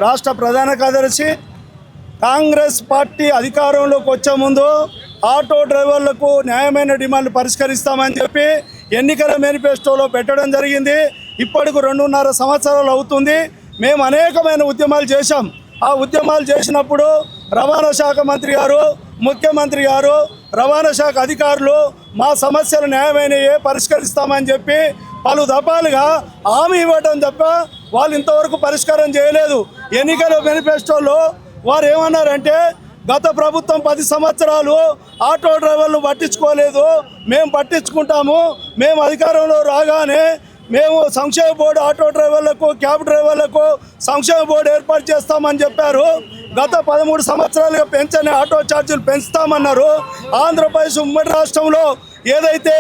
రాష్ట్ర ప్రధాన కార్యదర్శి కాంగ్రెస్ పార్టీ అధికారంలోకి వచ్చే ముందు ఆటో డ్రైవర్లకు న్యాయమైన డిమాండ్లు పరిష్కరిస్తామని చెప్పి ఎన్నికల మేనిఫెస్టోలో పెట్టడం జరిగింది. ఇప్పటికి 2.5 సంవత్సరాలు అవుతుంది. మేము అనేకమైన ఉద్యమాలు చేశాం. ఆ ఉద్యమాలు చేసినప్పుడు రవాణా శాఖ మంత్రి గారు, ముఖ్యమంత్రి గారు, రవాణా శాఖ అధికారులు మా సమస్యలు న్యాయమైనవి పరిష్కరిస్తామని చెప్పి పలు దఫాలుగా హామీ ఇవ్వడం తప్ప వాళ్ళు ఇంతవరకు పరిష్కారం చేయలేదు. ఎన్నికల మేనిఫెస్టోలో వారు ఏమన్నారంటే గత ప్రభుత్వం 10 సంవత్సరాలు ఆటో డ్రైవర్లు పట్టించుకోలేదు, మేము పట్టించుకుంటాము, మేము అధికారంలో రాగానే మేము సంక్షేమ బోర్డు ఆటో డ్రైవర్లకు, క్యాబ్ డ్రైవర్లకు సంక్షేమ బోర్డు ఏర్పాటు చేస్తామని చెప్పారు. గత 13 సంవత్సరాలుగా పెంచని ఆటో ఛార్జీలు పెంచుతామన్నారు. ఆంధ్రప్రదేశ్ ఉమ్మడి రాష్ట్రంలో ఏదైతే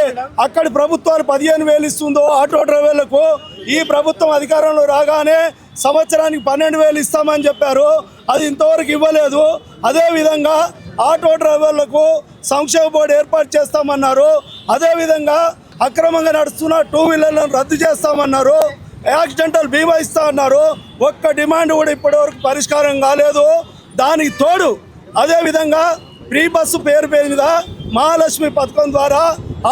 అక్కడి ప్రభుత్వాలు 15,000 ఇస్తుందో ఆటో డ్రైవర్లకు, ఈ ప్రభుత్వం అధికారంలో రాగానే సంవత్సరానికి 12,000 ఇస్తామని చెప్పారు. అది ఇంతవరకు ఇవ్వలేదు. అదేవిధంగా ఆటో డ్రైవర్లకు సంక్షేమ బోర్డు ఏర్పాటు చేస్తామన్నారు. అదేవిధంగా అక్రమంగా నడుస్తున్న 2 వీలర్లను రద్దు చేస్తామన్నారు. యాక్సిడెంటల్ బీమా ఇస్తా అన్నారు. ఒక్క డిమాండ్ కూడా ఇప్పటివరకు పరిష్కారం కాలేదు. దానికి తోడు అదేవిధంగా ఫ్రీ బస్సు పేరు మీద మహాలక్ష్మి పథకం ద్వారా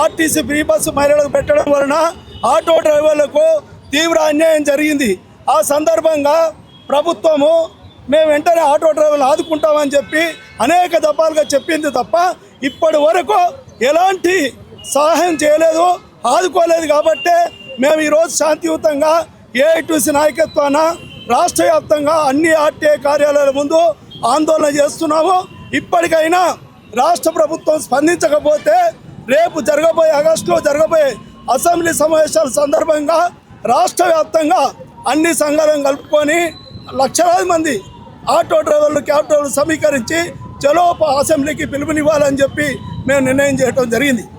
ఆర్టీసీ ఫ్రీ బస్సు మహిళలకు పెట్టడం వలన ఆటో డ్రైవర్లకు తీవ్ర అన్యాయం జరిగింది. ఆ సందర్భంగా ప్రభుత్వము మేము వెంటనే ఆటో డ్రైవర్లు ఆదుకుంటామని చెప్పి అనేక దఫాలుగా చెప్పింది తప్ప ఇప్పటి వరకు ఎలాంటి సహాయం చేయలేదు, ఆదుకోలేదు. కాబట్టి మేము ఈరోజు శాంతియుతంగా ఏఐటీసీ నాయకత్వాన రాష్ట్ర వ్యాప్తంగా అన్ని ఆర్టీఐ కార్యాలయాల ముందు ఆందోళన చేస్తున్నాము. ఇప్పటికైనా రాష్ట్ర ప్రభుత్వం స్పందించకపోతే రేపు ఆగస్టులో జరగబోయే అసెంబ్లీ సమావేశాల సందర్భంగా రాష్ట్ర వ్యాప్తంగా అన్ని సంఘాలను కలుపుకొని లక్షలాది మంది ఆటో డ్రైవర్లు, క్యాబ్ డ్రైవర్లు సమీకరించి చలో అసెంబ్లీకి పిలుపునివ్వాలని చెప్పి మేము నిర్ణయం చేయడం జరిగింది.